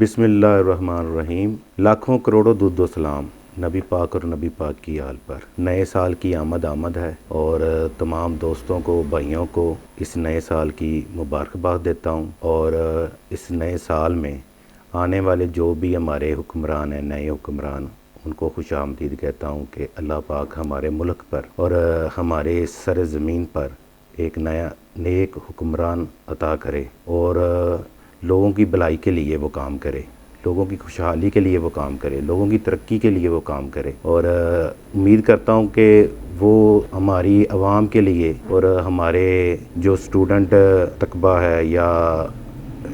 बिस्मिल्लाहिर्रहमानिर्रहीम। लाखों करोड़ों दुरूद सलाम नबी पाक और नबी पाक की आल पर। नए साल की आमद है और तमाम दोस्तों को, भाइयों को इस नए साल की मुबारकबाद देता हूँ। और इस नए साल में आने वाले जो भी हमारे हुक्मरान हैं, नए हुक्मरान, उनको खुश आमदीद कहता हूँ कि अल्लाह पाक हमारे मुल्क पर और हमारे सर ज़मीन पर एक नया नेक हुक्मरान अता करे और लोगों की भलाई के लिए वो काम करे, लोगों की खुशहाली के लिए वो काम करे, लोगों की तरक्की के लिए वो काम करे। और उम्मीद करता हूँ कि वो हमारी आवाम के लिए और हमारे जो स्टूडेंट तकबा है या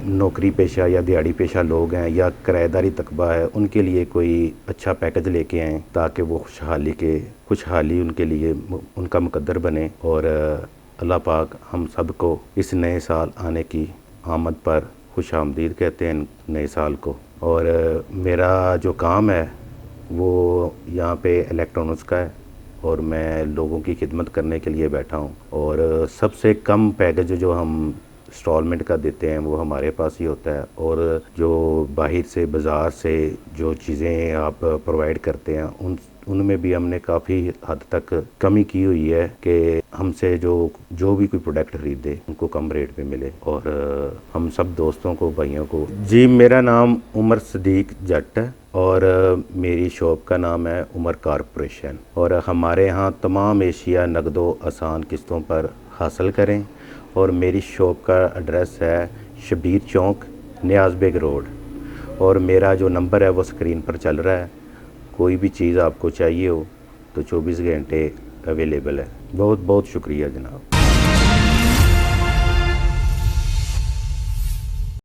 नौकरी पेशा या दिहाड़ी पेशा लोग हैं या किराएदारी तकबा है, उनके लिए कोई अच्छा पैकेज लेके आएँ ताकि वो खुशहाली उनके लिए उनका मुकद्दर बने। और अल्लाह पाक हम सब को इस नए साल आने की आमद पर खुश आमदीद कहते हैं नए साल को। और मेरा जो काम है वो यहाँ पे इलेक्ट्रॉनिक्स का है और मैं लोगों की खिदमत करने के लिए बैठा हूँ। और सबसे कम पैकेज जो हम इंस्टॉलमेंट का देते हैं वो हमारे पास ही होता है। और जो बाहर से बाज़ार से जो चीज़ें आप प्रोवाइड करते हैं उनमें भी हमने काफ़ी हद तक कमी की हुई है कि हमसे जो भी कोई प्रोडक्ट ख़रीदे उनको कम रेट पे मिले। और हम सब दोस्तों को, भाइयों को। जी, मेरा नाम उमर सदीक जट है और मेरी शॉप का नाम है उमर कारपोरेशन। और हमारे यहाँ तमाम एशिया नगदो आसान किस्तों पर हासिल करें। और मेरी शॉप का एड्रेस है शबीर चौक, नियाज़ बेग रोड। और मेरा जो नंबर है वो स्क्रीन पर चल रहा है। कोई भी चीज़ आपको चाहिए हो तो 24 घंटे अवेलेबल है। बहुत बहुत शुक्रिया जनाब।